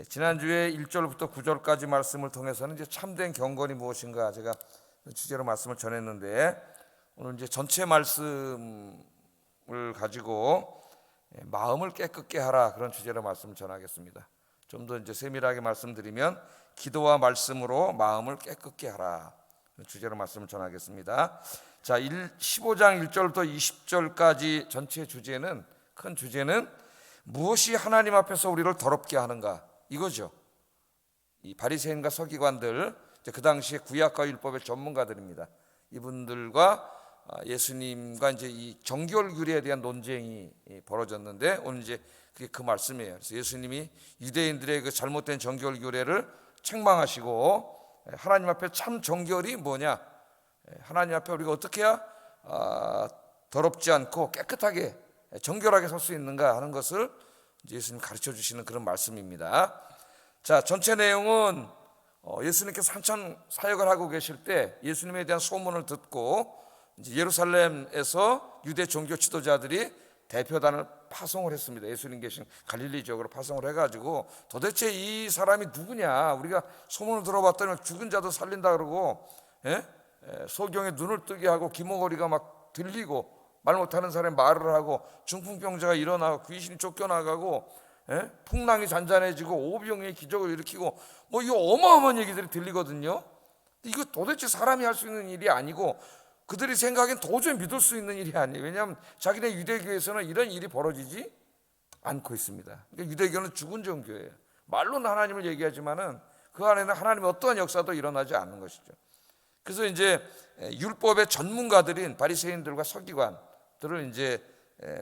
지난주에 1절부터 9절까지 말씀을 통해서는 이제 참된 경건이 무엇인가 제가 주제로 말씀을 전했는데, 오늘 이제 전체 말씀을 가지고 마음을 깨끗게 하라, 그런 주제로 말씀을 전하겠습니다. 좀 더 이제 세밀하게 말씀드리면 기도와 말씀으로 마음을 깨끗게 하라, 주제로 말씀을 전하겠습니다. 자, 15장 1절부터 20절까지 전체 주제는, 큰 주제는 무엇이 하나님 앞에서 우리를 더럽게 하는가, 이거죠. 이 바리새인과 서기관들, 그 당시에 구약과 율법의 전문가들입니다. 이분들과 예수님과 이제 이 정결 규례에 대한 논쟁이 벌어졌는데, 오늘 이제 그게 그 말씀이에요. 그래서 예수님이 유대인들의 그 잘못된 정결 규례를 책망하시고, 하나님 앞에 참 정결이 뭐냐, 하나님 앞에 우리가 어떻게 해야 더럽지 않고 깨끗하게 정결하게 설 수 있는가 하는 것을 예수님 가르쳐 주시는 그런 말씀입니다. 자, 전체 내용은 예수님께서 한참 사역을 하고 계실 때 예수님에 대한 소문을 듣고 이제 예루살렘에서 유대 종교 지도자들이 대표단을 파송을 했습니다. 예수님 계신 갈릴리 지역으로 파송을 해가지고, 도대체 이 사람이 누구냐, 우리가 소문을 들어봤더니 죽은 자도 살린다 그러고, 소경의 눈을 뜨게 하고 기모거리가 막 들리고, 말 못하는 사람이 말을 하고, 중풍병자가 일어나고, 귀신이 쫓겨나가고, 풍랑이 잔잔해지고, 오병이의 기적을 일으키고, 뭐 이 어마어마한 얘기들이 들리거든요. 이거 도대체 사람이 할 수 있는 일이 아니고, 그들이 생각엔 도저히 믿을 수 있는 일이 아니에요. 왜냐하면 자기네 유대교에서는 이런 일이 벌어지지 않고 있습니다. 그러니까 유대교는 죽은 종교예요. 말로는 하나님을 얘기하지만은 그 안에는 하나님의 어떠한 역사도 일어나지 않는 것이죠. 그래서 이제 율법의 전문가들인 바리새인들과 서기관들을 이제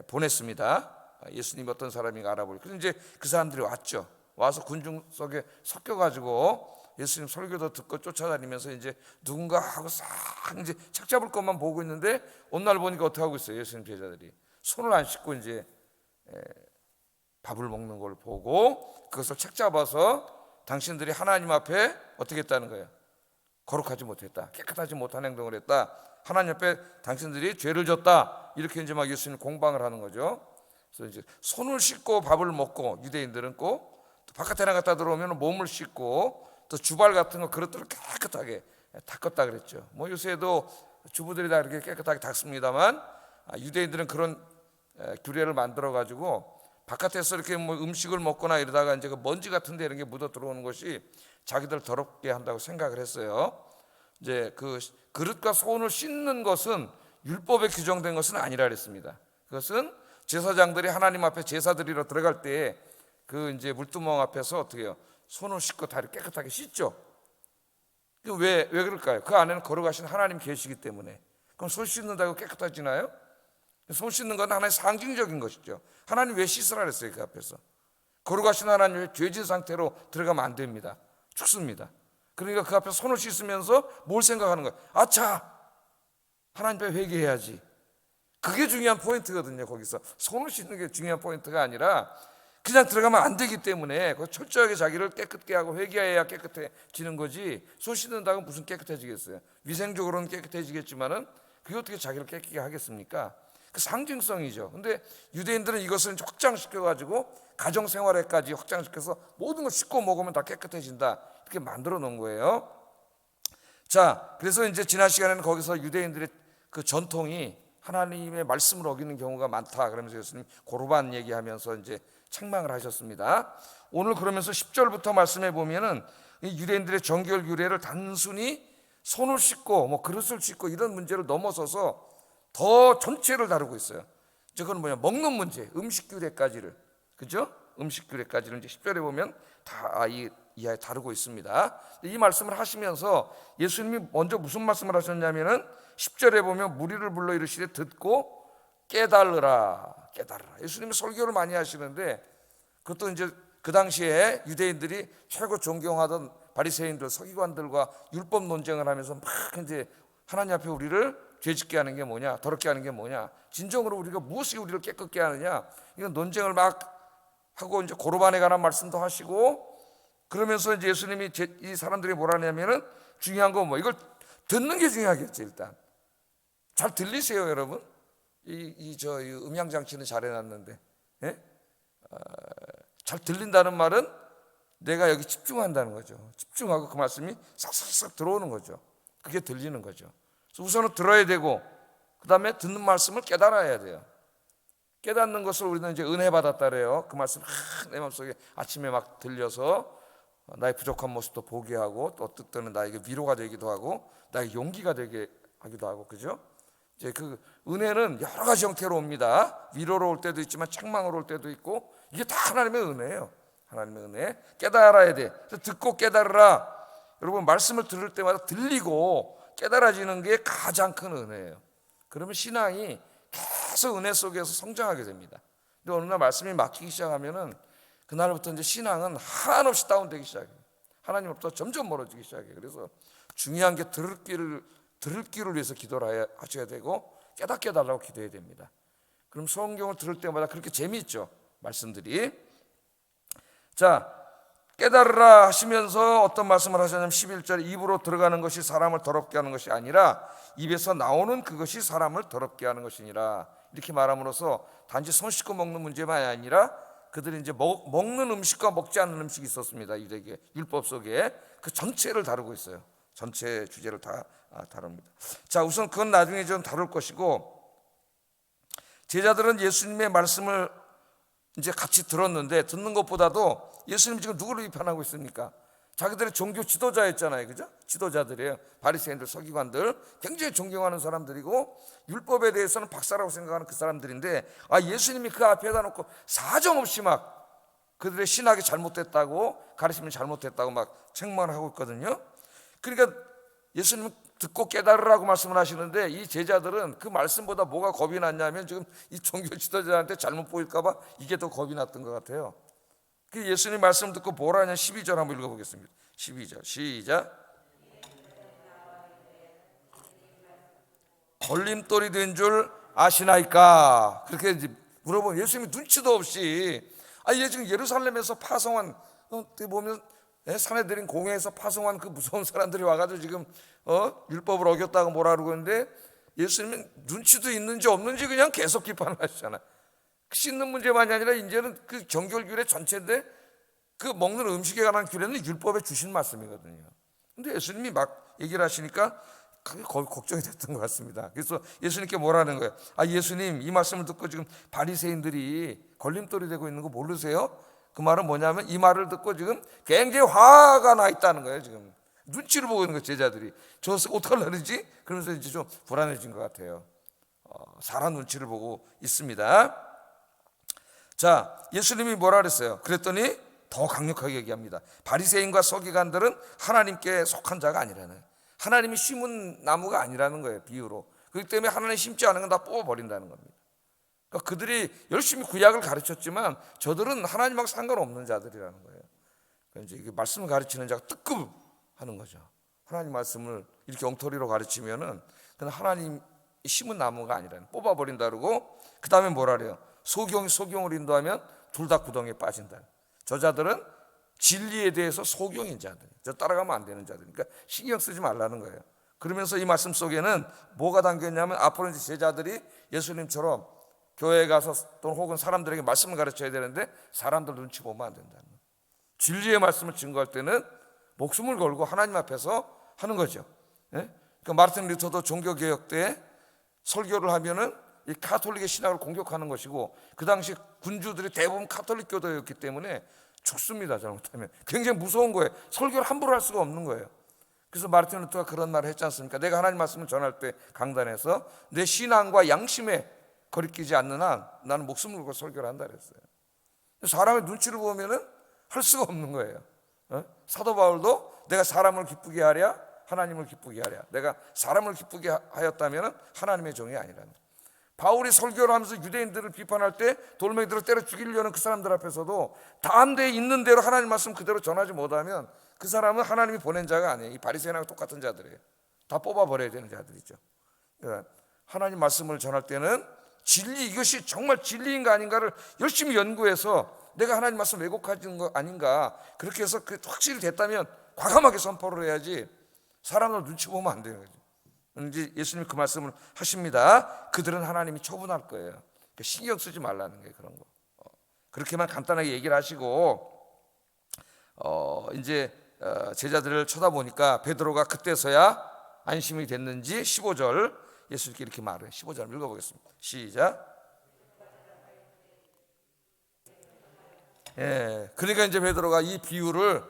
보냈습니다. 예수님이 어떤 사람인가 알아보고. 그래서 이제 그 사람들이 왔죠. 와서 군중 속에 섞여가지고 예수님 설교도 듣고 쫓아다니면서 이제 누군가 하고 싹 이제 책 잡을 것만 보고 있는데, 어느 날 보니까 어떻게 하고 있어요? 예수님 제자들이 손을 안 씻고 이제 밥을 먹는 걸 보고, 그것을 책 잡아서 당신들이 하나님 앞에 어떻게 했다는 거예요? 거룩하지 못했다, 깨끗하지 못한 행동을 했다, 하나님 앞에 당신들이 죄를 졌다, 이렇게 이제 막 예수님 공방을 하는 거죠. 그래서 이제 손을 씻고 밥을 먹고, 유대인들은 꼭 또 바깥에 나갔다 들어오면 몸을 씻고, 또 주발 같은 거 그릇들을 깨끗하게 닦았다 그랬죠. 뭐 요새도 주부들이 다 이렇게 깨끗하게 닦습니다만, 유대인들은 그런 규례를 만들어 가지고 바깥에서 이렇게 뭐 음식을 먹거나 이러다가 이제 그 먼지 같은데 이런 게 묻어 들어오는 것이 자기들 더럽게 한다고 생각을 했어요. 이제 그 그릇과 손을 씻는 것은 율법에 규정된 것은 아니라 그랬습니다. 그것은 제사장들이 하나님 앞에 제사 드리러 들어갈 때 그 이제 물두멍 앞에서 어떻게 해요? 손을 씻고 다리 깨끗하게 씻죠. 왜 그럴까요? 그 안에는 거룩하신 하나님 계시기 때문에. 그럼 손 씻는다고 깨끗해지나요? 손 씻는 건 하나의 상징적인 것이죠. 하나님 왜 씻으라 그랬어요? 그 앞에서 거룩하신 하나님의 죄진 상태로 들어가면 안 됩니다. 죽습니다. 그러니까 그 앞에서 손을 씻으면서 뭘 생각하는 거예요? 아차, 하나님 앞에 회개해야지. 그게 중요한 포인트거든요. 거기서 손을 씻는 게 중요한 포인트가 아니라 그냥 들어가면 안 되기 때문에 철저하게 자기를 깨끗게 하고 회개해야 깨끗해지는 거지, 손 씻는다고 무슨 깨끗해지겠어요? 위생적으로는 깨끗해지겠지만은 그게 어떻게 자기를 깨끗게 하겠습니까? 그 상징성이죠. 근데 유대인들은 이것을 확장시켜가지고 가정생활에까지 확장시켜서 모든 걸 씻고 먹으면 다 깨끗해진다, 이렇게 만들어 놓은 거예요. 자, 그래서 이제 지난 시간에는 거기서 유대인들의 그 전통이 하나님의 말씀을 어기는 경우가 많다 그러면서 예수님 고르반 얘기하면서 이제 책망을 하셨습니다. 오늘 그러면서 10절부터 말씀해 보면은 이 유대인들의 정결 규례를 단순히 손을 씻고 뭐 그릇을 씻고 이런 문제를 넘어서서 더 전체를 다루고 있어요. 그건 뭐냐, 먹는 문제, 음식 규례까지를, 그죠? 음식 규례까지를 이제 10절에 보면 다 이하에 다루고 있습니다. 이 말씀을 하시면서 예수님이 먼저 무슨 말씀을 하셨냐면은 10절에 보면 무리를 불러 이르시되 듣고 깨달으라. 예수님이 설교를 많이 하시는데, 그것도 이제 그 당시에 유대인들이 최고 존경하던 바리새인들, 서기관들과 율법 논쟁을 하면서 막 이제 하나님 앞에 우리를 죄짓게 하는 게 뭐냐, 더럽게 하는 게 뭐냐, 진정으로 우리가 무엇이 우리를 깨끗게 하느냐, 이런 논쟁을 막 하고 이제 고르반에 관한 말씀도 하시고, 그러면서 이제 예수님이 이 사람들이 뭐라 하냐면은 중요한 건 뭐, 이걸 듣는 게 중요하겠지. 일단 잘 들리세요, 여러분? 이 음향 장치는 잘 해놨는데, 잘 들린다는 말은 내가 여기 집중한다는 거죠. 집중하고 그 말씀이 싹싹싹 들어오는 거죠. 그게 들리는 거죠. 그래서 우선은 들어야 되고 그 다음에 듣는 말씀을 깨달아야 돼요. 깨닫는 것을 우리는 이제 은혜 받았다 그래요. 그 말씀 내 마음속에 아침에 막 들려서 나의 부족한 모습도 보게 하고 또 어떨 때는 나에게 위로가 되기도 하고 나의 용기가 되게 하기도 하고, 그죠? 이제 그 은혜는 여러 가지 형태로 옵니다. 위로로 올 때도 있지만 책망으로 올 때도 있고, 이게 다 하나님의 은혜예요. 하나님의 은혜. 깨달아야 돼. 그래서 듣고 깨달으라. 여러분, 말씀을 들을 때마다 들리고 깨달아지는 게 가장 큰 은혜예요. 그러면 신앙이 계속 은혜 속에서 성장하게 됩니다. 근데 어느 날 말씀이 막히기 시작하면은 그날부터 이제 신앙은 한없이 다운되기 시작해요. 하나님으로부터 점점 멀어지기 시작해요. 그래서 중요한 게 들을 귀를 위해서 기도를 하셔야 되고 깨닫게 해달라고 기도해야 됩니다. 그럼 성경을 들을 때마다 그렇게 재미있죠, 말씀들이. 자, 깨달으라 하시면서 어떤 말씀을 하셨냐면 11절, 입으로 들어가는 것이 사람을 더럽게 하는 것이 아니라 입에서 나오는 그것이 사람을 더럽게 하는 것이니라. 이렇게 말함으로써 단지 손 씻고 먹는 문제만이 아니라 그들이 이제 먹는 음식과 먹지 않는 음식이 있었습니다. 유대계 율법 속에 그 전체를 다루고 있어요. 전체 주제를 다 다룹니다. 자, 우선 그건 나중에 좀 다룰 것이고, 제자들은 예수님의 말씀을 이제 같이 들었는데 듣는 것보다도 예수님 지금 누구를 비판하고 있습니까? 자기들의 종교 지도자였잖아요, 그죠? 지도자들이에요. 바리새인들, 서기관들, 굉장히 존경하는 사람들이고 율법에 대해서는 박사라고 생각하는 그 사람들인데, 예수님이 그 앞에다 놓고 사정없이 막 그들의 신학이 잘못됐다고, 가르침이 잘못됐다고 막 책망을 하고 있거든요. 그러니까 예수님은 듣고 깨달으라고 말씀을 하시는데 이 제자들은 그 말씀보다 뭐가 겁이 났냐면 지금 이 종교 지도자한테 잘못 보일까 봐 이게 더 겁이 났던 것 같아요. 그 예수님 말씀 듣고 뭐라 하냐, 12절 한번 읽어보겠습니다. 12절 시작. 걸림돌이 된 줄 아시나이까? 그렇게 이제 물어보면 예수님이 눈치도 없이, 얘 지금 예루살렘에서 파송한, 어떻게 보면 산헤드린 공회에서 파송한 그 무서운 사람들이 와가지고 지금 율법을 어겼다고 뭐라 그러고 있는데 예수님은 눈치도 있는지 없는지 그냥 계속 비판을 하시잖아요. 씻는 문제만이 아니라 이제는 그 정결규례 전체인데 그 먹는 음식에 관한 규례는 율법에 주신 말씀이거든요. 근데 예수님이 막 얘기를 하시니까 그게 거의 걱정이 됐던 것 같습니다. 그래서 예수님께 뭐라는 거예요? 예수님, 이 말씀을 듣고 지금 바리새인들이 걸림돌이 되고 있는 거 모르세요? 그 말은 뭐냐면 이 말을 듣고 지금 굉장히 화가 나 있다는 거예요. 지금 눈치를 보고 있는 거예요, 제자들이. 저것을 어떡하려는지 그러면서 이제 좀 불안해진 것 같아요. 사람 눈치를 보고 있습니다. 자, 예수님이 뭐라 그랬어요? 그랬더니 더 강력하게 얘기합니다. 바리새인과 서기관들은 하나님께 속한 자가 아니라는, 하나님이 심은 나무가 아니라는 거예요, 비유로. 그렇기 때문에 하나님 심지 않은 건 다 뽑아버린다는 겁니다. 그러니까 그들이 열심히 구약을 가르쳤지만 저들은 하나님하고 상관없는 자들이라는 거예요. 그러니까 이제 말씀을 가르치는 자가 뜨끔하는 거죠. 하나님 말씀을 이렇게 엉터리로 가르치면은 그건 하나님 심은 나무가 아니라는, 뽑아버린다 그러고, 그 다음에 뭐라 그래요? 소경을 인도하면 둘 다 구덩이에 빠진다. 저자들은 진리에 대해서 소경인 자들, 저 따라가면 안 되는 자들, 그러니까 신경 쓰지 말라는 거예요. 그러면서 이 말씀 속에는 뭐가 담겼냐면 앞으로 이제 제자들이 예수님처럼 교회에 가서 또는 혹은 사람들에게 말씀을 가르쳐야 되는데 사람들 눈치 보면 안 된다는 거예요. 진리의 말씀을 증거할 때는 목숨을 걸고 하나님 앞에서 하는 거죠. 그러니까 마르틴 루터도 종교개혁 때 설교를 하면은 이 카톨릭의 신학을 공격하는 것이고, 그 당시 군주들이 대부분 카톨릭 교도였기 때문에 죽습니다, 잘못하면. 굉장히 무서운 거예요. 설교를 함부로 할 수가 없는 거예요. 그래서 마르틴 루터가 그런 말을 했지 않습니까? 내가 하나님 말씀을 전할 때 강단에서 내 신앙과 양심에 거리끼지 않는 한 나는 목숨을 걸고 설교를 한다 그랬어요. 사람의 눈치를 보면은 할 수가 없는 거예요. 사도 바울도 내가 사람을 기쁘게 하랴 하나님을 기쁘게 하랴, 내가 사람을 기쁘게 하였다면 하나님의 종이 아니라는. 바울이 설교를 하면서 유대인들을 비판할 때 돌멩이들을 때려 죽이려는 그 사람들 앞에서도 다한데 있는 대로 하나님 말씀 그대로 전하지 못하면 그 사람은 하나님이 보낸 자가 아니에요. 이 바리새인하고 똑같은 자들이에요. 다 뽑아버려야 되는 자들이죠. 그러니까 하나님 말씀을 전할 때는 진리, 이것이 정말 진리인가 아닌가를 열심히 연구해서 내가 하나님 말씀 왜곡하는 거 아닌가, 그렇게 해서 그 확실히 됐다면 과감하게 선포를 해야지 사람을 눈치 보면 안 되는 거죠. 이제 예수님이 그 말씀을 하십니다. 그들은 하나님이 처분할 거예요. 그러니까 신경 쓰지 말라는 게 그런 거. 그렇게만 간단하게 얘기를 하시고 이제 제자들을 쳐다보니까 베드로가 그때서야 안심이 됐는지 15절 예수님께 이렇게 말해요. 15절 읽어보겠습니다. 시작. 그러니까 이제 베드로가 이 비유를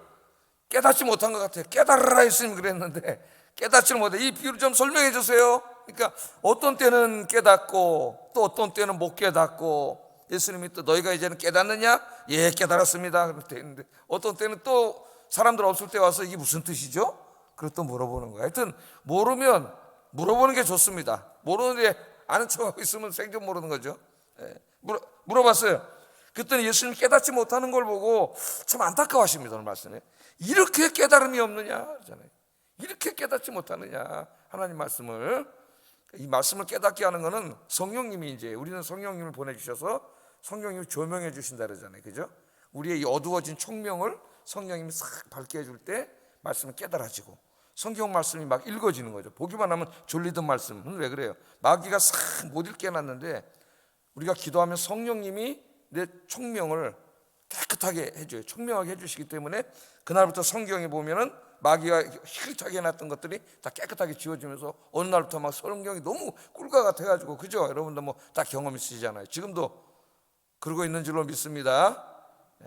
깨닫지 못한 것 같아요. 깨달으라 했으면 그랬는데 깨닫지를 못해. 이 비유를 좀 설명해 주세요. 그러니까 어떤 때는 깨닫고 또 어떤 때는 못 깨닫고, 예수님이 또 너희가 이제는 깨닫느냐? 예, 깨달았습니다. 그렇게 했는데 어떤 때는 또 사람들 없을 때 와서 이게 무슨 뜻이죠? 그걸 또 물어보는 거예요. 하여튼 모르면 물어보는 게 좋습니다. 모르는데 아는 척하고 있으면 생전 모르는 거죠. 물어봤어요. 그랬더니 예수님 깨닫지 못하는 걸 보고 참 안타까워하십니다. 오늘 말씀에 이렇게 깨달음이 없느냐 그러잖아요. 이렇게 깨닫지 못하느냐 하나님 말씀을. 이 말씀을 깨닫게 하는 것은 성령님이, 이제 우리는 성령님을 보내주셔서 성령님이 조명해 주신다 그러잖아요. 그죠? 우리의 이 어두워진 총명을 성령님이 싹 밝게 해줄 때 말씀을 깨달아지고 성경 말씀이 막 읽어지는 거죠. 보기만 하면 졸리던 말씀은 왜 그래요? 마귀가 싹 못 읽게 해놨는데 우리가 기도하면 성령님이 내 총명을 깨끗하게 해줘요. 총명하게 해주시기 때문에 그날부터 성경에 보면은 마귀가 희끗하게 해놨던 것들이 다 깨끗하게 지워지면서 어느 날부터 막 성경이 너무 꿀과 같아가지고, 그죠? 여러분도 뭐 다 경험 있으시잖아요. 지금도 그러고 있는 줄로 믿습니다.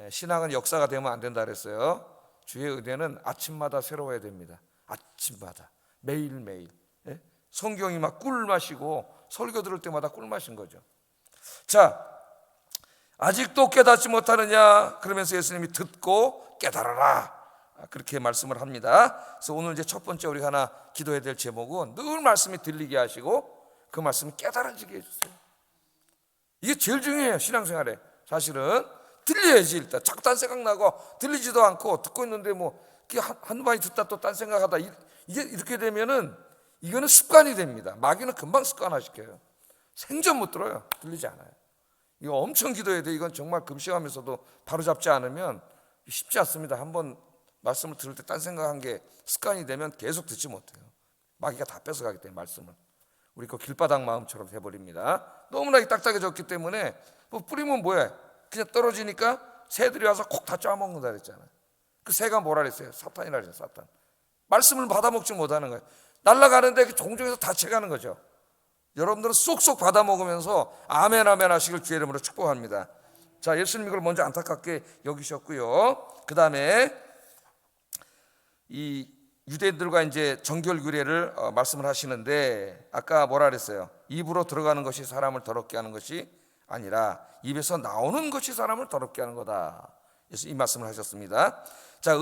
신앙은 역사가 되면 안 된다 그랬어요. 주의 은혜는 아침마다 새로워야 됩니다. 아침마다 매일매일. 성경이 막 꿀 마시고 설교 들을 때마다 꿀 마신 거죠. 자, 아직도 깨닫지 못하느냐? 그러면서 예수님이 듣고 깨달아라, 그렇게 말씀을 합니다. 그래서 오늘 이제 첫 번째 우리가 하나 기도해야 될 제목은 늘 말씀이 들리게 하시고 그 말씀이 깨달아지게 해주세요. 이게 제일 중요해요. 신앙생활에 사실은 들려야지. 일단 자꾸 딴 생각 나고 들리지도 않고 듣고 있는데 뭐 한두 마디 듣다 또 딴 생각하다, 이게 이렇게 되면은 이거는 습관이 됩니다. 마귀는 금방 습관화시켜요. 생전 못 들어요. 들리지 않아요. 이거 엄청 기도해야 돼. 이건 정말 금식하면서도 바로잡지 않으면 쉽지 않습니다. 한번 말씀을 들을 때 딴 생각한 게 습관이 되면 계속 듣지 못해요. 마귀가 다 뺏어가기 때문에 말씀을. 우리 그 길바닥 마음처럼 돼버립니다. 너무나 딱딱해졌기 때문에 뭐 뿌리면 뭐야? 그냥 떨어지니까 새들이 와서 콕 다 짜먹는다 그랬잖아요. 그 새가 뭐라 그랬어요? 사탄이라 그랬어요. 사탄. 말씀을 받아먹지 못하는 거예요. 날아가는데 종종에서 다쳐가는 거죠. 여러분들은 쏙쏙 받아먹으면서 아멘 아멘 하시길 주의 이름으로 축복합니다. 자, 예수님 이걸 먼저 안타깝게 여기셨고요. 그 다음에 이 유대인들과 이제 정결규례를 말씀을 하시는데, 아까 뭐라 그랬어요? 입으로 들어가는 것이 사람을 더럽게 하는 것이 아니라 입에서 나오는 것이 사람을 더럽게 하는 거다. 그래서 이 말씀을 하셨습니다. 자,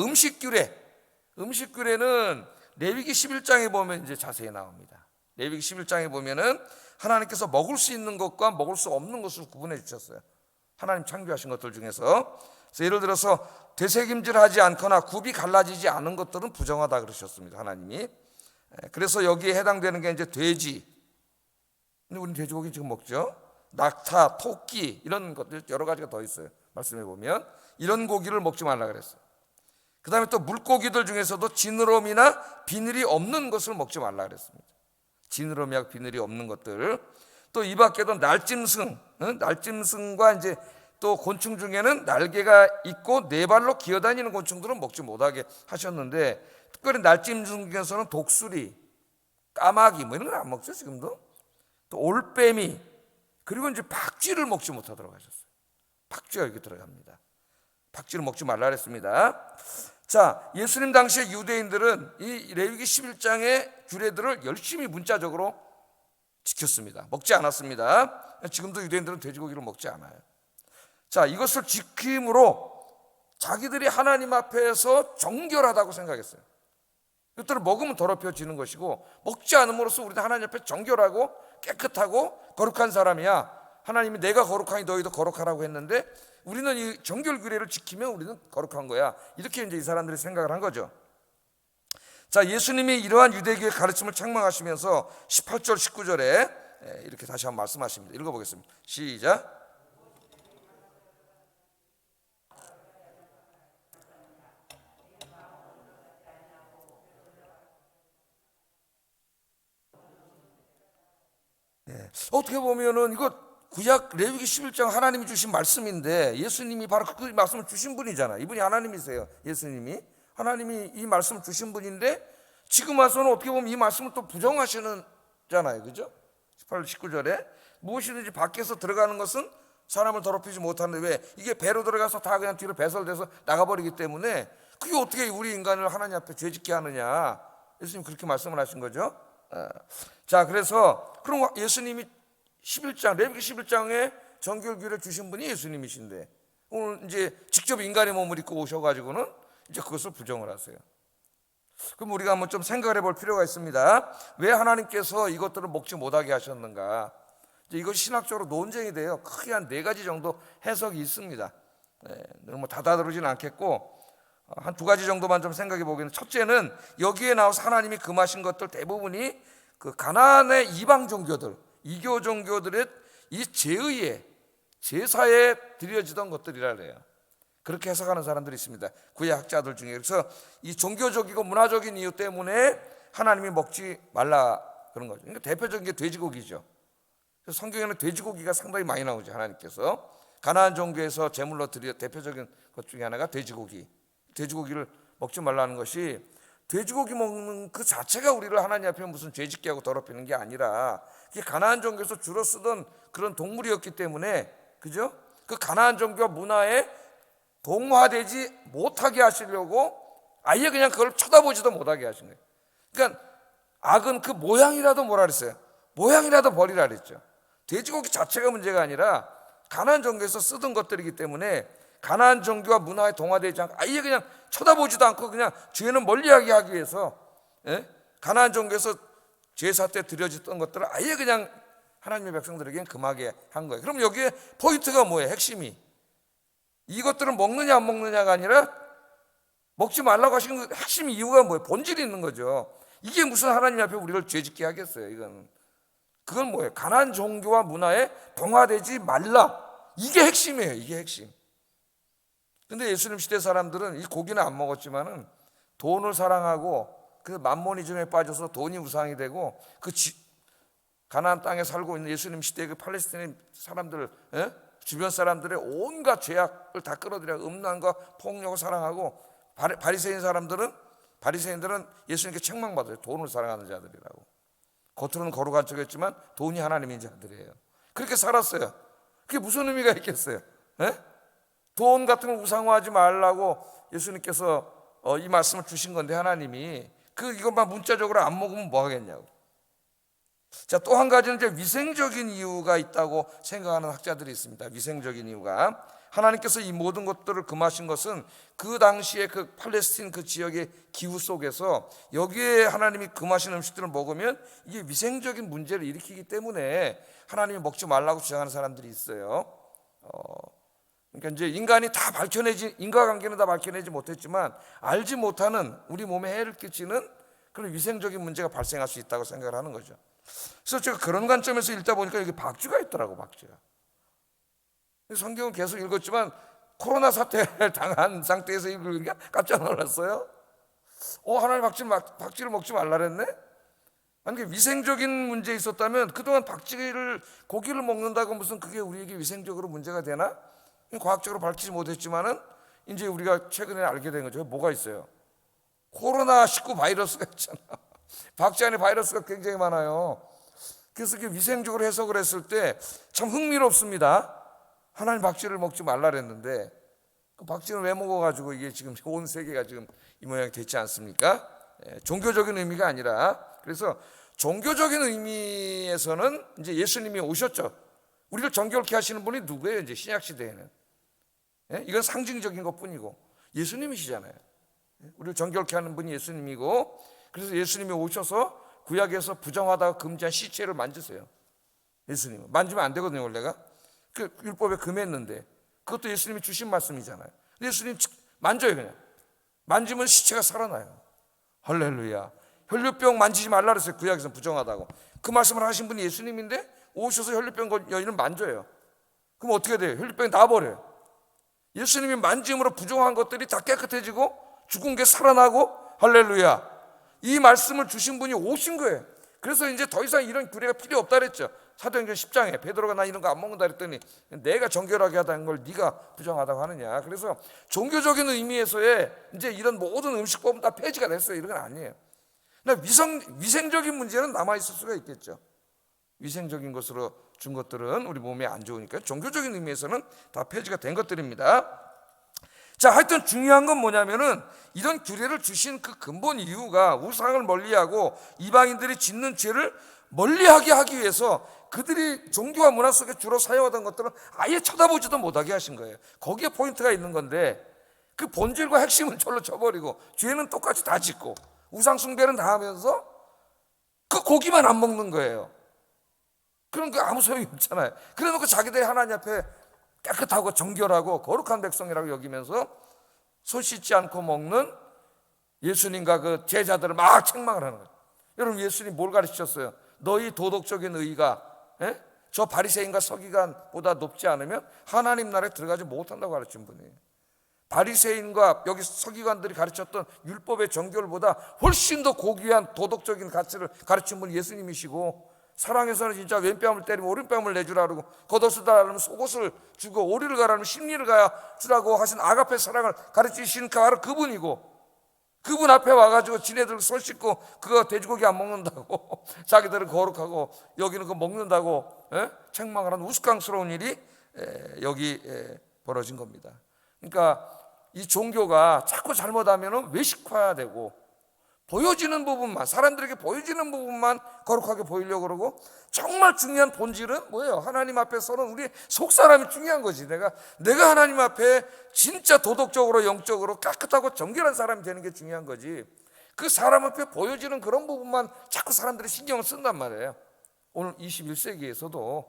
음식규례는 레위기 11장에 보면 이제 자세히 나옵니다. 레위기 11장에 보면은 하나님께서 먹을 수 있는 것과 먹을 수 없는 것을 구분해 주셨어요. 하나님 창조하신 것들 중에서. 그래서 예를 들어서 되새김질하지 않거나 굽이 갈라지지 않은 것들은 부정하다 그러셨습니다. 하나님이. 그래서 여기에 해당되는 게 이제 돼지. 근데 우리는 돼지고기 지금 먹죠. 낙타, 토끼 이런 것들 여러 가지가 더 있어요. 말씀해 보면 이런 고기를 먹지 말라 그랬어요. 그 다음에 또 물고기들 중에서도 지느러미나 비늘이 없는 것을 먹지 말라 그랬습니다. 지느러미하고 비늘이 없는 것들. 또 이 밖에도 날짐승과 이제 또 곤충 중에는 날개가 있고 네 발로 기어다니는 곤충들은 먹지 못하게 하셨는데, 특별히 날짐승 중에서는 독수리, 까마귀 뭐 이런 건 안 먹죠 지금도. 또 올빼미, 그리고 이제 박쥐를 먹지 못하도록 하셨어요. 박쥐가 여기 들어갑니다. 박쥐를 먹지 말라 그랬습니다. 자, 예수님 당시에 유대인들은 이 레위기 11장의 규례들을 열심히 문자적으로 지켰습니다. 먹지 않았습니다. 지금도 유대인들은 돼지고기를 먹지 않아요. 자, 이것을 지킴으로 자기들이 하나님 앞에서 정결하다고 생각했어요. 이것들을 먹으면 더럽혀지는 것이고, 먹지 않음으로써 우리는 하나님 앞에 정결하고 깨끗하고 거룩한 사람이야. 하나님이 내가 거룩하니 너희도 거룩하라고 했는데 우리는 이 정결 규례를 지키면 우리는 거룩한 거야. 이렇게 이제 이 사람들이 생각을 한 거죠. 자, 예수님이 이러한 유대교의 가르침을 책망하시면서 18절 19절에 이렇게 다시 한번 말씀하십니다. 읽어보겠습니다. 시작. 어떻게 보면은 이거 구약 레위기 11장 하나님이 주신 말씀인데 예수님이 바로 그 말씀을 주신 분이잖아요. 이분이 하나님이세요. 예수님이. 하나님이 이 말씀을 주신 분인데 지금 와서는 어떻게 보면 이 말씀을 또 부정하시는잖아요. 그죠? 18, 19절에 무엇이든지 밖에서 들어가는 것은 사람을 더럽히지 못하는데, 왜? 이게 배로 들어가서 다 그냥 뒤로 배설돼서 나가버리기 때문에 그게 어떻게 우리 인간을 하나님 앞에 죄짓게 하느냐. 예수님 그렇게 말씀을 하신 거죠. 자, 그래서 그럼 예수님이 11장 레위기 11장에 정결규를 주신 분이 예수님이신데 오늘 이제 직접 인간의 몸을 입고 오셔가지고는 이제 그것을 부정을 하세요. 그럼 우리가 한번 좀 생각을 해볼 필요가 있습니다. 왜 하나님께서 이것들을 먹지 못하게 하셨는가? 이거 신학적으로 논쟁이 돼요. 크게 한 4가지 정도 해석이 있습니다. 뭐 다 다르지는 않겠고 한 2가지 정도만 좀 생각해 보겠는데, 첫째는 여기에 나와서 하나님이 금하신 것들 대부분이 그 가나안의 이방 종교들, 이교 종교들의 이 제의에 제사에 드려지던 것들이라 그래요. 그렇게 해석하는 사람들이 있습니다. 구약학자들 중에. 그래서 이 종교적이고 문화적인 이유 때문에 하나님이 먹지 말라 그런 거죠. 그러니까 대표적인 게 돼지고기죠. 그래서 성경에는 돼지고기가 상당히 많이 나오죠. 하나님께서 가나안 종교에서 제물로 드려 대표적인 것 중에 하나가 돼지고기. 돼지고기를 먹지 말라는 것이, 돼지고기 먹는 그 자체가 우리를 하나님 앞에 무슨 죄짓게 하고 더럽히는 게 아니라 그게 가나안 종교에서 주로 쓰던 그런 동물이었기 때문에, 그죠? 그 가나안 종교 문화에 동화되지 못하게 하시려고 아예 그냥 그걸 쳐다보지도 못하게 하신 거예요. 그러니까 악은 그 모양이라도 뭐라 그랬어요? 모양이라도 버리라 그랬죠. 돼지고기 자체가 문제가 아니라 가나안 종교에서 쓰던 것들이기 때문에 가나안 종교와 문화에 동화되지 않고 아예 그냥 쳐다보지도 않고 그냥 죄는 멀리하게 하기 위해서, 가나안 종교에서 제사 때 드려졌던 것들을 아예 그냥 하나님의 백성들에게는 금하게 한 거예요. 그럼 여기에 포인트가 뭐예요? 핵심이 이것들을 먹느냐 안 먹느냐가 아니라 먹지 말라고 하신 그 핵심 이유가 뭐예요? 본질이 있는 거죠. 이게 무슨 하나님 앞에 우리를 죄짓게 하겠어요? 그건 뭐예요? 가나안 종교와 문화에 동화되지 말라. 이게 핵심이에요. 이게 핵심. 근데 예수님 시대 사람들은 이 고기는 안 먹었지만은 돈을 사랑하고 그 만모니즘에 빠져서 돈이 우상이 되고 가나안 땅에 살고 있는 예수님 시대의 그 팔레스타인 사람들, 주변 사람들의 온갖 죄악을 다 끌어들여 음란과 폭력을 사랑하고, 바리새인들은 예수님께 책망받아요. 돈을 사랑하는 자들이라고. 겉으로는 거룩한 척했지만 돈이 하나님인 자들이에요. 그렇게 살았어요. 그게 무슨 의미가 있겠어요? 돈 같은 걸 우상화하지 말라고 예수님께서 이 말씀을 주신 건데, 하나님이 이것만 문자적으로 안 먹으면 뭐 하겠냐고. 자, 또 한 가지는 이제 위생적인 이유가 있다고 생각하는 학자들이 있습니다. 위생적인 이유가, 하나님께서 이 모든 것들을 금하신 것은 그 당시에 그 팔레스틴 그 지역의 기후 속에서 여기에 하나님이 금하신 음식들을 먹으면 이게 위생적인 문제를 일으키기 때문에 하나님이 먹지 말라고 주장하는 사람들이 있어요. 그러니까 이제 인과관계는 다 밝혀내지 못했지만 알지 못하는 우리 몸에 해를 끼치는 그런 위생적인 문제가 발생할 수 있다고 생각을 하는 거죠. 그래서 제가 그런 관점에서 읽다 보니까 여기 박쥐가 있더라고, 박쥐가. 성경은 계속 읽었지만 코로나 사태를 당한 상태에서 읽으니까 깜짝 놀랐어요. 하나님 박쥐를 먹지 말라 그랬네? 아니, 위생적인 문제 있었다면 그동안 고기를 먹는다고 무슨 그게 우리에게 위생적으로 문제가 되나? 과학적으로 밝히지 못했지만은 이제 우리가 최근에 알게 된 거죠. 뭐가 있어요? 코로나19 바이러스가 있잖아. 박쥐 안에 바이러스가 굉장히 많아요. 그래서 이게 위생적으로 해석을 했을 때 참 흥미롭습니다. 하나님 박쥐를 먹지 말라 그랬는데 그 박쥐는 왜 먹어가지고 이게 지금 온 세계가 지금 이 모양이 됐지 않습니까? 종교적인 의미가 아니라, 그래서 종교적인 의미에서는 이제 예수님이 오셨죠. 우리를 정결케 하시는 분이 누구예요? 이제 신약 시대에는 이건 상징적인 것뿐이고 예수님이시잖아요. 우리를 정결케 하는 분이 예수님이고, 그래서 예수님이 오셔서 구약에서 부정하다고 금지한 시체를 만지세요. 예수님은 만지면 안 되거든요. 원래가 그 율법에 금했는데 그것도 예수님이 주신 말씀이잖아요. 예수님 만져요. 그냥 만지면 시체가 살아나요. 할렐루야. 혈류병 만지지 말라 그랬어요. 구약에서 부정하다고. 그 말씀을 하신 분이 예수님인데 오셔서 혈류병 여인을 만져요. 그럼 어떻게 돼요? 혈류병이 나와버려요. 예수님이 만짐으로 부정한 것들이 다 깨끗해지고 죽은 게 살아나고, 할렐루야. 이 말씀을 주신 분이 오신 거예요. 그래서 이제 더 이상 이런 규례가 필요 없다 그랬죠. 사도행전 10장에 베드로가 나 이런 거 안 먹는다 그랬더니 내가 정결하게 하다는 걸 네가 부정하다고 하느냐. 그래서 종교적인 의미에서의 이제 이런 모든 음식법은 다 폐지가 됐어요. 이런 건 아니에요. 근데 위생적인 문제는 남아있을 수가 있겠죠. 위생적인 것으로 준 것들은 우리 몸에 안 좋으니까 종교적인 의미에서는 다 폐지가 된 것들입니다. 자, 하여튼 중요한 건 뭐냐면은 이런 규례를 주신 그 근본 이유가 우상을 멀리하고 이방인들이 짓는 죄를 멀리하게 하기 위해서 그들이 종교와 문화 속에 주로 사용하던 것들은 아예 쳐다보지도 못하게 하신 거예요. 거기에 포인트가 있는 건데 그 본질과 핵심은 절로 쳐버리고 죄는 똑같이 다 짓고 우상 숭배는 다 하면서 그 고기만 안 먹는 거예요. 그런 거 아무 소용이 없잖아요. 그래놓고 자기들이 하나님 앞에 깨끗하고 정결하고 거룩한 백성이라고 여기면서 손 씻지 않고 먹는 예수님과 그 제자들을 막 책망을 하는 거예요. 여러분, 예수님 뭘 가르치셨어요? 너희 도덕적인 의의가 저 바리새인과 서기관보다 높지 않으면 하나님 나라에 들어가지 못한다고 가르친 분이에요. 바리새인과 여기 서기관들이 가르쳤던 율법의 정결보다 훨씬 더 고귀한 도덕적인 가치를 가르친 분이 예수님이시고, 사랑에서는 진짜 왼뺨을 때리면 오른뺨을 내주라 그러고 겉옷을 달라면 속옷을 주고 오리를 가라면 심리를 가야 주라고 하신 아가페 사랑을 가르치신 바로 그분이고, 그분 앞에 와가지고 지네들 손 씻고 그거 돼지고기 안 먹는다고 자기들은 거룩하고 여기는 그거 먹는다고 책망을 하는 우스꽝스러운 일이 여기 벌어진 겁니다. 그러니까 이 종교가 자꾸 잘못하면 외식화되고 보여지는 부분만, 사람들에게 보여지는 부분만 거룩하게 보이려고 그러고, 정말 중요한 본질은 뭐예요? 하나님 앞에서는 우리 속사람이 중요한 거지. 내가 하나님 앞에 진짜 도덕적으로 영적으로 깨끗하고 정결한 사람이 되는 게 중요한 거지. 그 사람 앞에 보여지는 그런 부분만 자꾸 사람들이 신경을 쓴단 말이에요. 오늘 21세기에서도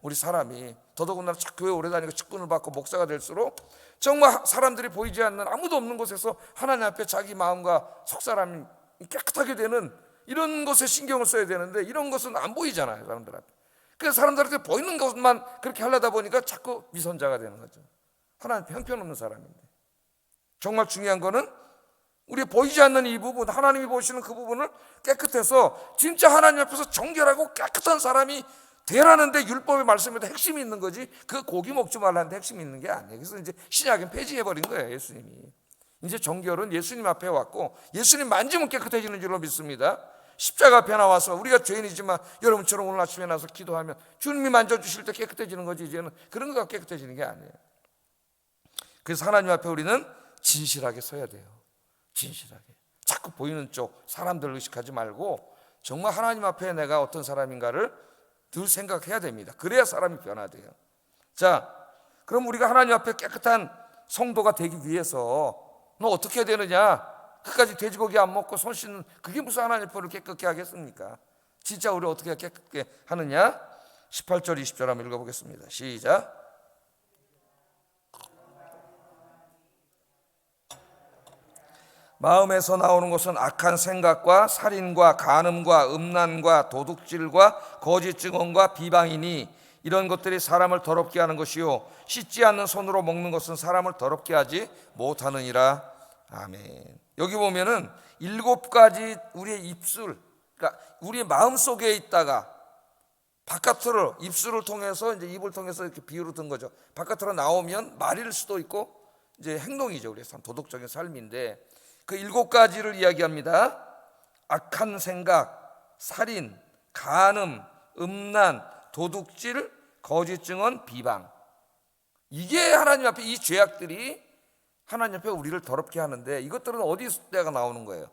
우리 사람이 더더군다나 교회 오래 다니고 직분을 받고 목사가 될수록 정말 사람들이 보이지 않는 아무도 없는 곳에서 하나님 앞에 자기 마음과 속사람이 깨끗하게 되는 이런 것에 신경을 써야 되는데, 이런 것은 안 보이잖아요, 사람들한테. 그래서 사람들한테 보이는 것만 그렇게 하려다 보니까 자꾸 위선자가 되는 거죠. 하나님 앞에 형편없는 사람인데. 정말 중요한 거는 우리 보이지 않는 이 부분, 하나님이 보시는 그 부분을 깨끗해서 진짜 하나님 앞에서 정결하고 깨끗한 사람이 되라는데 율법의 말씀에도 핵심이 있는 거지, 그 고기 먹지 말라는데 핵심이 있는 게 아니에요. 그래서 이제 신약은 폐지해버린 거예요, 예수님이. 이제 정결은 예수님 앞에 왔고 예수님 만지면 깨끗해지는 줄로 믿습니다. 십자가 앞에 나와서 우리가 죄인이지만 여러분처럼 오늘 아침에 나와서 기도하면 주님이 만져주실 때 깨끗해지는 거지, 이제는 그런 거가 깨끗해지는 게 아니에요. 그래서 하나님 앞에 우리는 진실하게 서야 돼요. 진실하게. 자꾸 보이는 쪽 사람들 의식하지 말고 정말 하나님 앞에 내가 어떤 사람인가를 늘 생각해야 됩니다. 그래야 사람이 변화돼요. 자, 그럼 우리가 하나님 앞에 깨끗한 성도가 되기 위해서 너 어떻게 해야 되느냐? 끝까지 돼지고기 안 먹고 손 씻는 그게 무슨 하나님 앞을 깨끗게 하겠습니까? 진짜 우리 어떻게 깨끗게 하느냐? 18절 20절 한번 읽어보겠습니다. 시작. 마음에서 나오는 것은 악한 생각과 살인과 간음과 음란과 도둑질과 거짓 증언과 비방이니 이런 것들이 사람을 더럽게 하는 것이요 씻지 않는 손으로 먹는 것은 사람을 더럽게 하지 못하느니라. 아멘. 여기 보면은 7가지 우리의 입술, 그러니까 우리의 마음 속에 있다가 바깥으로 입술을 통해서 이제 입을 통해서 이렇게 비유로 든 거죠. 바깥으로 나오면 말일 수도 있고 이제 행동이죠. 우리의 도덕적인 삶인데 그 7가지를 이야기합니다. 악한 생각, 살인, 간음, 음란, 도둑질, 거짓 증언, 비방. 이게 하나님 앞에 이 죄악들이 하나님 앞에 우리를 더럽게 하는데, 이것들은 어디다가 나오는 거예요?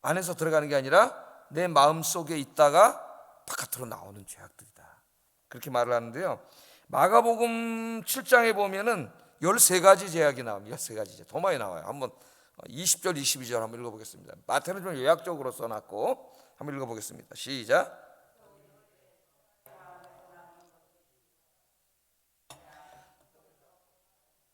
안에서 들어가는 게 아니라 내 마음 속에 있다가 바깥으로 나오는 죄악들이다. 그렇게 말을 하는데요. 마가복음 7장에 보면은 13가지 죄악이 나옵니다. 13가지 죄. 더 많이 나와요. 한번 20절 22절 한번 읽어보겠습니다. 마태는 좀 요약적으로 써놨고 한번 읽어보겠습니다. 시작.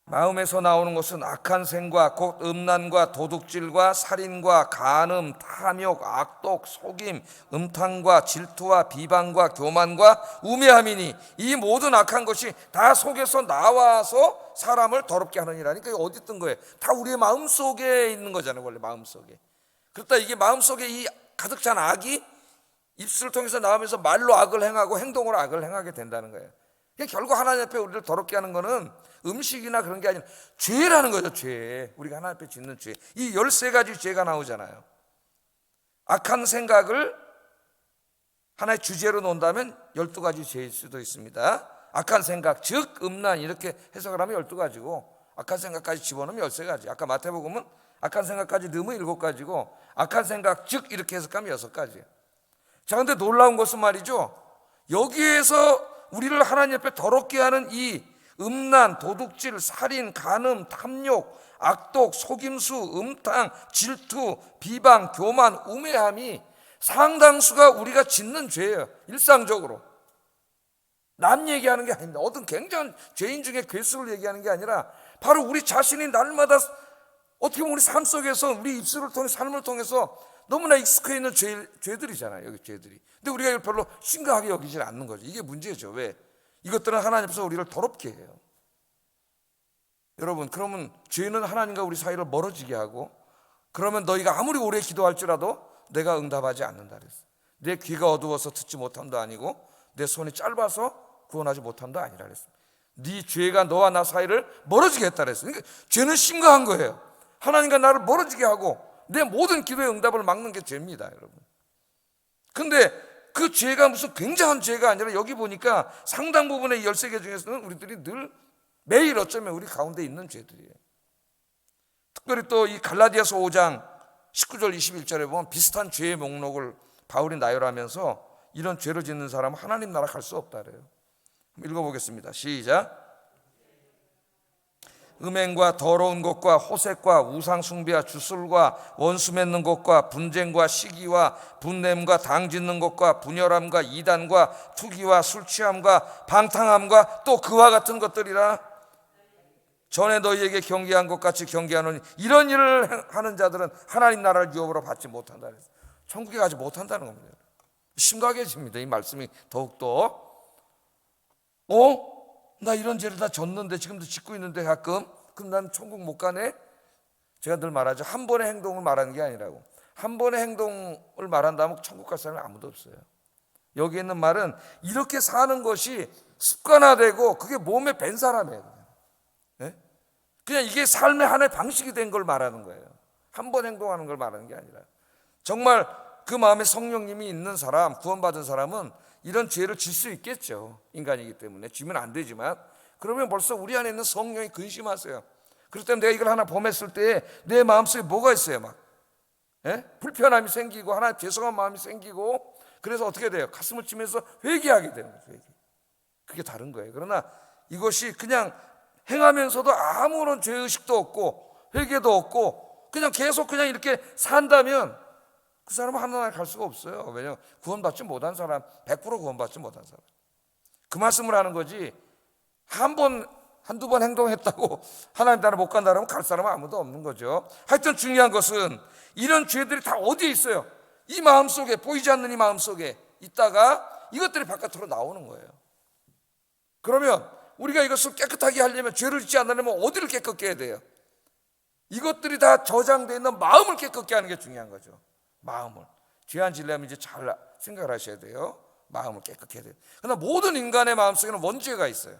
마음에서 나오는 것은 악한 생각, 곧 음란과 도둑질과 살인과 간음, 탐욕, 악독, 속임, 음탕과 질투와 비방과 교만과 우매함이니 이 모든 악한 것이 다 속에서 나와서 사람을 더럽게 하느니라니까. 이게 어디 있던 거예요? 다 우리의 마음속에 있는 거잖아요. 원래 마음속에. 그렇다 이게 마음속에 이 가득 찬 악이 입술을 통해서 나오면서 말로 악을 행하고 행동으로 악을 행하게 된다는 거예요. 결국 하나님 앞에 우리를 더럽게 하는 거는 음식이나 그런 게 아니라 죄라는 거죠. 죄. 우리가 하나님 앞에 짓는 죄. 이 13가지 죄가 나오잖아요. 악한 생각을 하나의 주제로 놓는다면 12가지 죄일 수도 있습니다. 악한 생각, 즉 음란, 이렇게 해석을 하면 12가지고 악한 생각까지 집어넣으면 13가지. 아까 마태복음은 악한 생각까지 넣으면 7가지고 악한 생각, 즉 이렇게 해석하면 6가지. 자, 근데 놀라운 것은 말이죠, 여기에서 우리를 하나님 앞에 더럽게 하는 이 음란, 도둑질, 살인, 간음, 탐욕, 악독, 속임수, 음탕, 질투, 비방, 교만, 우매함이 상당수가 우리가 짓는 죄예요. 일상적으로. 남 얘기하는 게 아닙니다. 어떤 굉장한 죄인 중에 괴수를 얘기하는 게 아니라 바로 우리 자신이 날마다 어떻게 보면 우리 삶 속에서 우리 입술을 통해 삶을 통해서 너무나 익숙해 있는 죄들이잖아요. 여기 죄들이. 근데 우리가 이걸 별로 심각하게 여기질 않는 거죠. 이게 문제죠. 왜? 이것들은 하나님 앞에서 우리를 더럽게 해요. 여러분, 그러면 죄는 하나님과 우리 사이를 멀어지게 하고, 그러면 너희가 아무리 오래 기도할지라도 내가 응답하지 않는다 그랬어요. 내 귀가 어두워서 듣지 못함도 아니고 내 손이 짧아서 구원하지 못함도 아니라 그랬어요. 네 죄가 너와 나 사이를 멀어지게 했다 그랬어요. 그러니까 죄는 심각한 거예요. 하나님과 나를 멀어지게 하고 내 모든 기도의 응답을 막는 게 죄입니다, 여러분. 근데 그 죄가 무슨 굉장한 죄가 아니라 여기 보니까 상당 부분의 13개 중에서는 우리들이 늘 매일 어쩌면 우리 가운데 있는 죄들이에요. 특별히 또 이 갈라디아서 5장 19절 21절에 보면 비슷한 죄의 목록을 바울이 나열하면서 이런 죄를 짓는 사람은 하나님 나라 갈 수 없다 그래요. 읽어보겠습니다. 시작. 음행과 더러운 것과 호색과 우상숭배와 주술과 원수 맺는 것과 분쟁과 시기와 분냄과 당짓는 것과 분열함과 이단과 투기와 술취함과 방탕함과 또 그와 같은 것들이라. 전에 너희에게 경계한 것 같이 경계하노니 이런 일을 하는 자들은 하나님 나라를 유업으로 받지 못한다 그랬어요. 천국에 가지 못한다는 겁니다. 심각해집니다. 이 말씀이 더욱더. 나 이런 죄를 다 졌는데 지금도 짓고 있는데 가끔, 그럼 난 천국 못 가네? 제가 늘 말하죠. 한 번의 행동을 말하는 게 아니라고. 한 번의 행동을 말한다면 천국 갈 사람이 아무도 없어요. 여기 있는 말은 이렇게 사는 것이 습관화되고 그게 몸에 밴 사람이에요. 그냥 이게 삶의 하나의 방식이 된 걸 말하는 거예요. 한 번 행동하는 걸 말하는 게 아니라. 정말 그 마음에 성령님이 있는 사람, 구원받은 사람은 이런 죄를 질 수 있겠죠. 인간이기 때문에 지면 안 되지만, 그러면 벌써 우리 안에 있는 성령이 근심하세요. 그럴 때 내가 이걸 하나 범했을 때 내 마음속에 뭐가 있어요? 막 불편함이 생기고 하나님 죄송한 마음이 생기고, 그래서 어떻게 돼요? 가슴을 치면서 회개하게 되는 거죠. 회개. 그게 다른 거예요. 그러나 이것이 그냥 행하면서도 아무런 죄의식도 없고 회개도 없고 그냥 계속 그냥 이렇게 산다면 그 사람은 하나님 갈 수가 없어요. 왜냐하면 구원받지 못한 사람, 100% 구원받지 못한 사람. 그 말씀을 하는 거지, 한두 번 행동했다고 하나님 나라 못 간다면 갈 사람은 아무도 없는 거죠. 하여튼 중요한 것은 이런 죄들이 다 어디에 있어요? 이 마음속에, 보이지 않는 이 마음속에 있다가 이것들이 바깥으로 나오는 거예요. 그러면 우리가 이것을 깨끗하게 하려면, 죄를 짓지 않으려면 어디를 깨끗게 해야 돼요? 이것들이 다 저장되어 있는 마음을 깨끗게 하는 게 중요한 거죠. 마음을. 죄 안 지려면 이제 잘 생각을 하셔야 돼요. 마음을 깨끗게 해야 돼요. 그러나 모든 인간의 마음속에는 원죄가 있어요.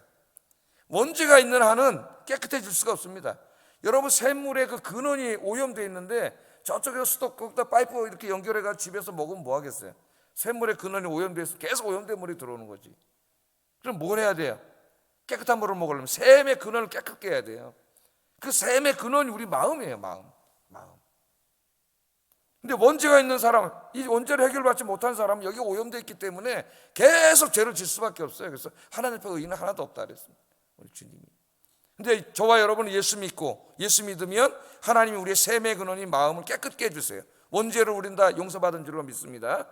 원죄가 있는 한은 깨끗해질 수가 없습니다. 여러분, 샘물에 그 근원이 오염되어 있는데 저쪽에서 수도 거기다 파이프 이렇게 연결해가지고 집에서 먹으면 뭐 하겠어요? 샘물의 근원이 오염돼서 계속 오염된 물이 들어오는 거지. 그럼 뭘 해야 돼요? 깨끗한 물을 먹으려면 샘의 근원을 깨끗게 해야 돼요. 그 샘의 근원이 우리 마음이에요. 마음. 근데 원죄가 있는 사람, 이 원죄를 해결받지 못한 사람은 여기 오염되어 있기 때문에 계속 죄를 질 수밖에 없어요. 그래서 하나님 앞에 의인은 하나도 없다 그랬습니다, 우리 주님이. 근데 저와 여러분은 예수 믿고, 예수 믿으면 하나님이 우리의 샘의 근원인 마음을 깨끗게 해주세요. 원죄를 우린 다 용서받은 줄로 믿습니다.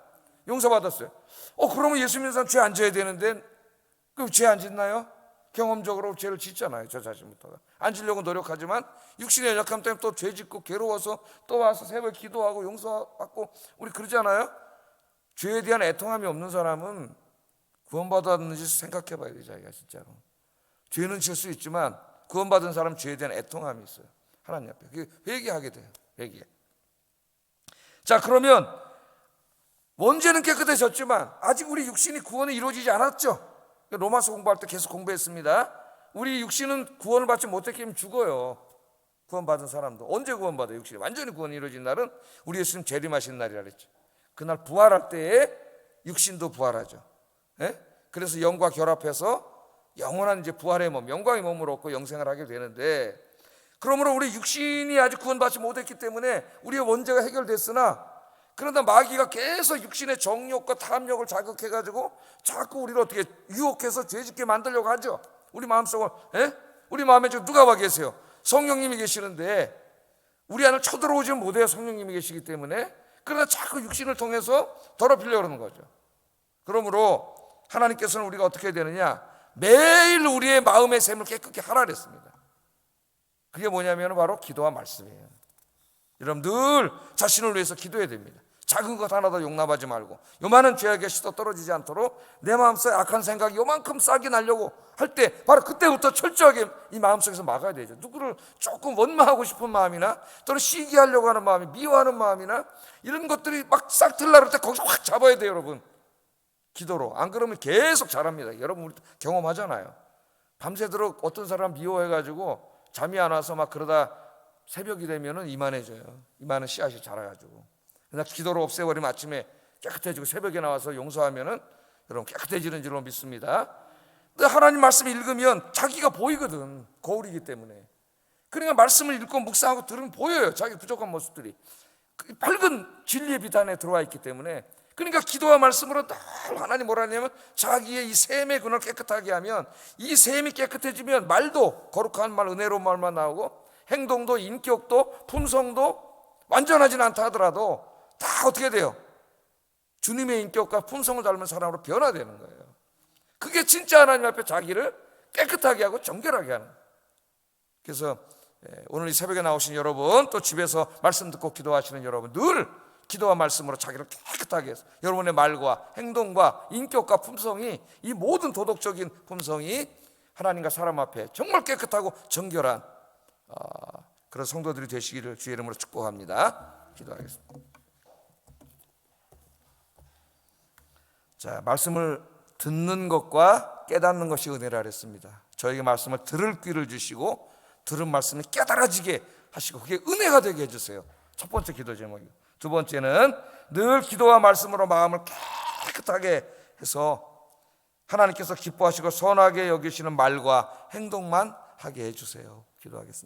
용서받았어요. 그러면 예수 믿는 사람 죄 안 져야 되는데, 그럼 죄 안 짓나요? 경험적으로 죄를 짓잖아요. 저 자신부터가 안 지려고 노력하지만 육신의 연약함 때문에 또 죄 짓고 괴로워서 또 와서 새벽에 기도하고 용서받고 우리 그러잖아요. 죄에 대한 애통함이 없는 사람은 구원받았는지 생각해 봐야 돼. 자기가 진짜로 죄는 질 수 있지만 구원받은 사람은 죄에 대한 애통함이 있어요. 하나님 앞에 회개하게 돼요. 회개. 자, 그러면 원죄는 깨끗해졌지만 아직 우리 육신이 구원이 이루어지지 않았죠. 로마서 공부할 때 계속 공부했습니다. 우리 육신은 구원을 받지 못했기 죽어요. 구원받은 사람도 언제 구원받아요? 육신이 완전히 구원이 이루어진 날은 우리 예수님 재림하신 날이라 그랬죠. 그날 부활할 때에 육신도 부활하죠. 예? 그래서 영과 결합해서 영원한 이제 부활의 몸, 영광의 몸을 얻고 영생을 하게 되는데, 그러므로 우리 육신이 아직 구원받지 못했기 때문에 우리의 원죄가 해결됐으나, 그러나 마귀가 계속 육신의 정욕과 탐욕을 자극해가지고 자꾸 우리를 어떻게 유혹해서 죄짓게 만들려고 하죠. 우리 마음속을, 우리 마음에 지금 누가 와 계세요? 성령님이 계시는데 우리 안을 쳐들어오지 못해요. 성령님이 계시기 때문에. 그러나 자꾸 육신을 통해서 더럽히려고 그러는 거죠. 그러므로 하나님께서는 우리가 어떻게 해야 되느냐, 매일 우리의 마음의 샘을 깨끗게 하라 그랬습니다. 그게 뭐냐면 바로 기도와 말씀이에요. 여러분 늘 자신을 위해서 기도해야 됩니다. 작은 것 하나도 용납하지 말고, 요만한 죄악에 시도 떨어지지 않도록 내 마음속에 악한 생각이 요만큼 싹이 나려고 할 때 바로 그때부터 철저하게 이 마음속에서 막아야 되죠. 누구를 조금 원망하고 싶은 마음이나 또는 시기하려고 하는 마음이, 미워하는 마음이나 이런 것들이 막 싹 틀나를 때 거기서 확 잡아야 돼요. 여러분 기도로. 안 그러면 계속 자랍니다. 여러분 우리 경험하잖아요. 밤새도록 어떤 사람 미워해가지고 잠이 안 와서 막 그러다 새벽이 되면은 이만해져요. 이만한 씨앗이 자라가지고. 그러나 기도로 없애버리면 아침에 깨끗해지고 새벽에 나와서 용서하면은 여러분 깨끗해지는 줄로 믿습니다. 근데 하나님 말씀 읽으면 자기가 보이거든. 거울이기 때문에. 그러니까 말씀을 읽고 묵상하고 들으면 보여요. 자기 부족한 모습들이. 밝은 진리의 빛 안에 들어와 있기 때문에. 그러니까 기도와 말씀으로 늘 하나님 뭐라 하냐면 자기의 이 샘의 근을 깨끗하게 하면, 이 샘이 깨끗해지면 말도 거룩한 말, 은혜로운 말만 나오고, 행동도, 인격도, 품성도 완전하진 않다 하더라도 다 어떻게 돼요? 주님의 인격과 품성을 닮은 사람으로 변화되는 거예요. 그게 진짜 하나님 앞에 자기를 깨끗하게 하고 정결하게 하는 거예요. 그래서 오늘 이 새벽에 나오신 여러분, 또 집에서 말씀 듣고 기도하시는 여러분, 늘 기도와 말씀으로 자기를 깨끗하게 해서 여러분의 말과 행동과 인격과 품성이, 이 모든 도덕적인 품성이 하나님과 사람 앞에 정말 깨끗하고 정결한 그런 성도들이 되시기를 주의 이름으로 축복합니다. 기도하겠습니다. 자, 말씀을 듣는 것과 깨닫는 것이 은혜라 그랬습니다. 저에게 말씀을 들을 귀를 주시고 들은 말씀을 깨달아지게 하시고 그게 은혜가 되게 해주세요. 첫 번째 기도 제목이고, 두 번째는 늘 기도와 말씀으로 마음을 깨끗하게 해서 하나님께서 기뻐하시고 선하게 여기시는 말과 행동만 하게 해주세요. 기도하겠습니다.